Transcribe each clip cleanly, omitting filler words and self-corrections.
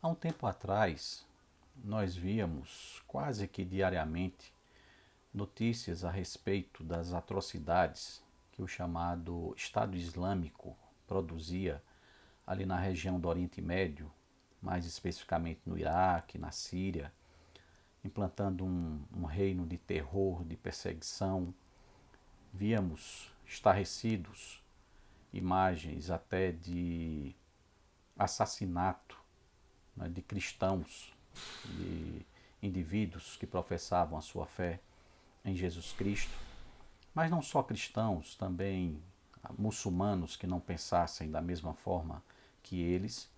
Há um tempo atrás, nós víamos quase que diariamente notícias a respeito das atrocidades que o chamado Estado Islâmico produzia ali na região do Oriente Médio, mais especificamente no Iraque, na Síria, implantando um reino de terror, de perseguição. Víamos estarrecidos imagens até de assassinato, né, de cristãos, de indivíduos que professavam a sua fé em Jesus Cristo, mas não só cristãos, também muçulmanos que não pensassem da mesma forma que eles.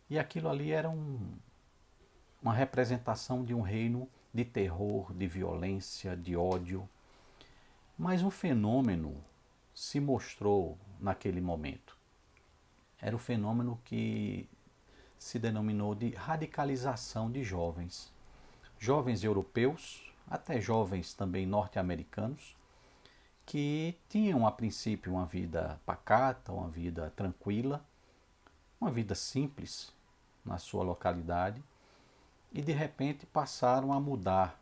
E aquilo ali era uma representação de um reino de terror, de violência, de ódio. Mas um fenômeno se mostrou naquele momento. Era o fenômeno que se denominou de radicalização de jovens. Jovens europeus, até jovens também norte-americanos, que tinham a princípio uma vida pacata, uma vida tranquila, uma vida simples na sua localidade, e de repente passaram a mudar,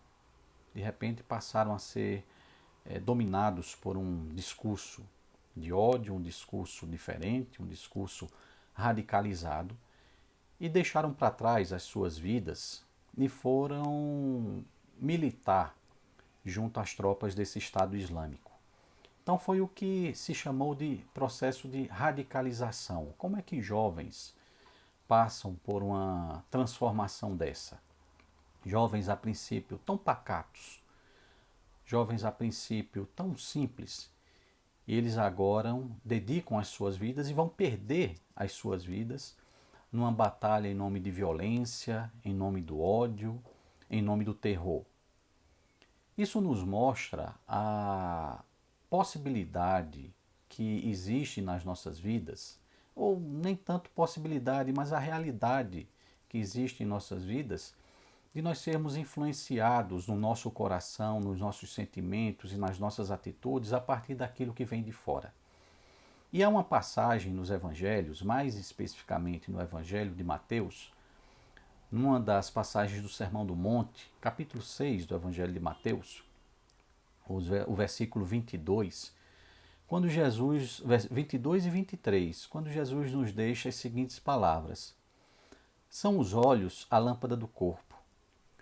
de repente passaram a ser dominados por um discurso de ódio, um discurso diferente, um discurso radicalizado, e deixaram para trás as suas vidas e foram militar junto às tropas desse Estado Islâmico. Então foi o que se chamou de processo de radicalização. Como é que jovens passam por uma transformação dessa? Jovens a princípio tão pacatos, jovens a princípio tão simples, e eles agora dedicam as suas vidas e vão perder as suas vidas numa batalha em nome de violência, em nome do ódio, em nome do terror. Isso nos mostra a possibilidade que existe nas nossas vidas, ou nem tanto possibilidade, mas a realidade que existe em nossas vidas, de nós sermos influenciados no nosso coração, nos nossos sentimentos e nas nossas atitudes a partir daquilo que vem de fora. E há uma passagem nos evangelhos, mais especificamente no Evangelho de Mateus, numa das passagens do Sermão do Monte, capítulo 6 do Evangelho de Mateus, o versículo 22, quando Jesus, 22 e 23, quando Jesus nos deixa as seguintes palavras: São os olhos a lâmpada do corpo.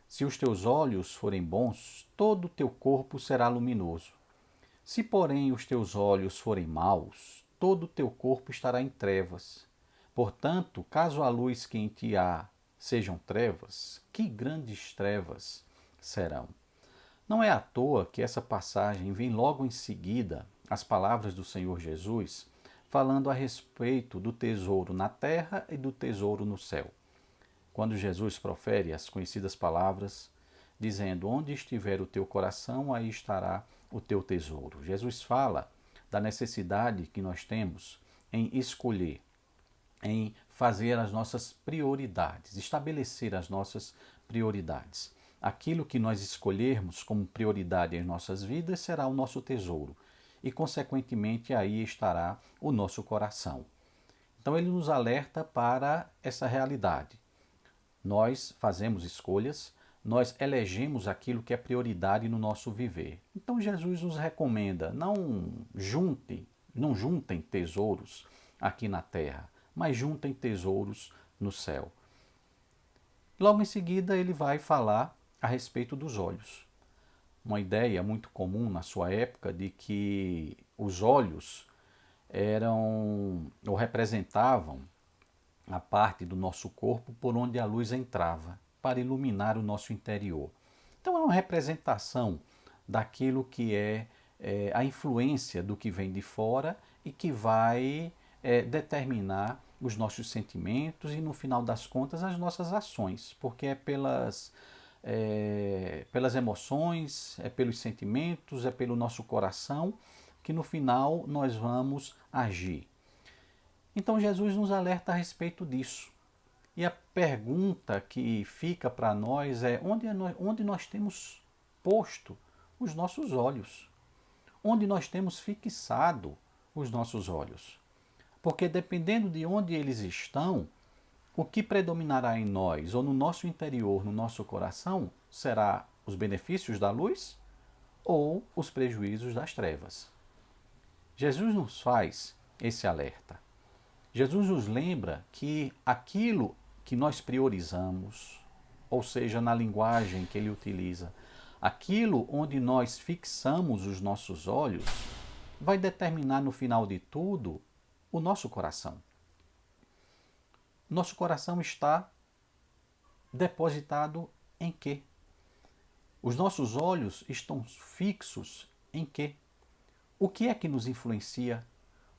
Se os teus olhos forem bons, todo o teu corpo será luminoso. Se, porém, os teus olhos forem maus, todo o teu corpo estará em trevas. Portanto, caso a luz que em ti há sejam trevas, que grandes trevas serão. Não é à toa que essa passagem vem logo em seguida às palavras do Senhor Jesus, falando a respeito do tesouro na terra e do tesouro no céu. Quando Jesus profere as conhecidas palavras, dizendo: Onde estiver o teu coração, aí estará o teu tesouro. Jesus fala da necessidade que nós temos em escolher, em fazer as nossas prioridades, estabelecer as nossas prioridades. Aquilo que nós escolhermos como prioridade em nossas vidas será o nosso tesouro e, consequentemente, aí estará o nosso coração. Então, ele nos alerta para essa realidade. Nós fazemos escolhas, nós elegemos aquilo que é prioridade no nosso viver. Então Jesus nos recomenda: não juntem tesouros aqui na terra, mas juntem tesouros no céu. Logo em seguida ele vai falar a respeito dos olhos. Uma ideia muito comum na sua época de que os olhos eram ou representavam a parte do nosso corpo por onde a luz entrava, para iluminar o nosso interior. Então é uma representação daquilo que é a influência do que vem de fora e que vai determinar os nossos sentimentos e, no final das contas, as nossas ações, porque é pelas emoções, é pelos sentimentos, é pelo nosso coração que no final nós vamos agir. Então Jesus nos alerta a respeito disso. E a pergunta que fica para nós é: onde nós temos posto os nossos olhos? Onde nós temos fixado os nossos olhos? Porque dependendo de onde eles estão, o que predominará em nós ou no nosso interior, no nosso coração, será os benefícios da luz ou os prejuízos das trevas. Jesus nos faz esse alerta. Jesus nos lembra que aquilo que nós priorizamos, ou seja, na linguagem que ele utiliza, aquilo onde nós fixamos os nossos olhos, vai determinar no final de tudo o nosso coração. Nosso coração está depositado em quê? Os nossos olhos estão fixos em quê? O que é que nos influencia?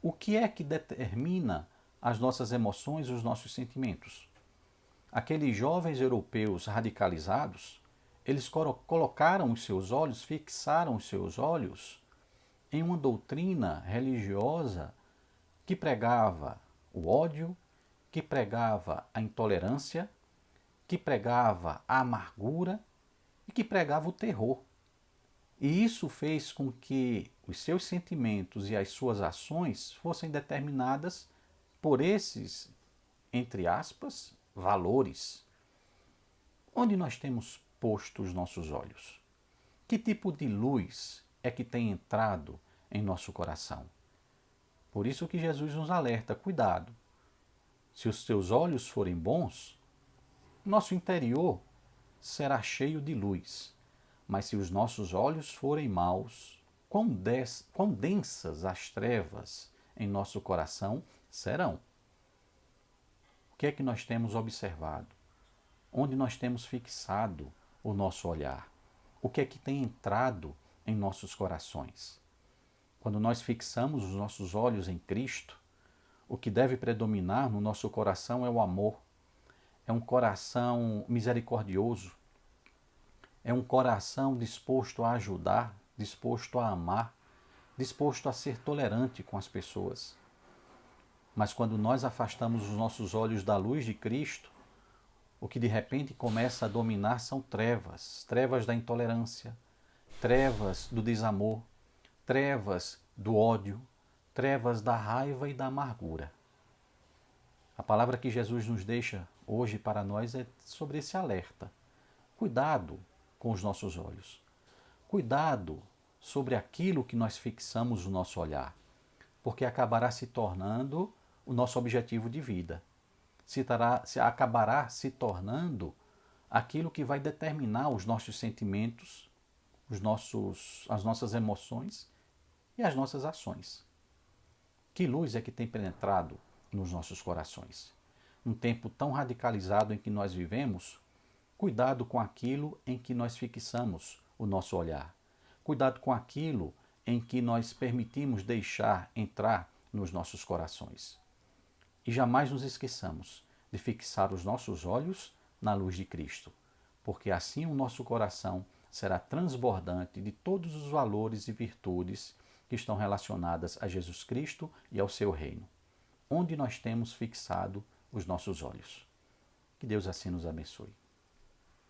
O que é que determina as nossas emoções e os nossos sentimentos? Aqueles jovens europeus radicalizados, eles colocaram os seus olhos, fixaram os seus olhos em uma doutrina religiosa que pregava o ódio, que pregava a intolerância, que pregava a amargura e que pregava o terror. E isso fez com que os seus sentimentos e as suas ações fossem determinadas por esses, entre aspas, valores. Onde nós temos posto os nossos olhos? Que tipo de luz é que tem entrado em nosso coração? Por isso que Jesus nos alerta, cuidado. Se os teus olhos forem bons, nosso interior será cheio de luz. Mas se os nossos olhos forem maus, quão densas as trevas em nosso coração serão? O que é que nós temos observado? Onde nós temos fixado o nosso olhar? O que é que tem entrado em nossos corações? Quando nós fixamos os nossos olhos em Cristo, o que deve predominar no nosso coração é o amor. É um coração misericordioso. É um coração disposto a ajudar, disposto a amar, disposto a ser tolerante com as pessoas. Mas quando nós afastamos os nossos olhos da luz de Cristo, o que de repente começa a dominar são trevas, trevas da intolerância, trevas do desamor, trevas do ódio, trevas da raiva e da amargura. A palavra que Jesus nos deixa hoje para nós é sobre esse alerta. Cuidado com os nossos olhos. Cuidado sobre aquilo que nós fixamos o nosso olhar, porque acabará se tornando o nosso objetivo de vida. Acabará se tornando aquilo que vai determinar os nossos sentimentos, as nossas emoções e as nossas ações. Que luz é que tem penetrado nos nossos corações? Num tempo tão radicalizado em que nós vivemos, cuidado com aquilo em que nós fixamos o nosso olhar. Cuidado com aquilo em que nós permitimos deixar entrar nos nossos corações. E jamais nos esqueçamos de fixar os nossos olhos na luz de Cristo, porque assim o nosso coração será transbordante de todos os valores e virtudes que estão relacionadas a Jesus Cristo e ao seu reino. Onde nós temos fixado os nossos olhos. Que Deus assim nos abençoe.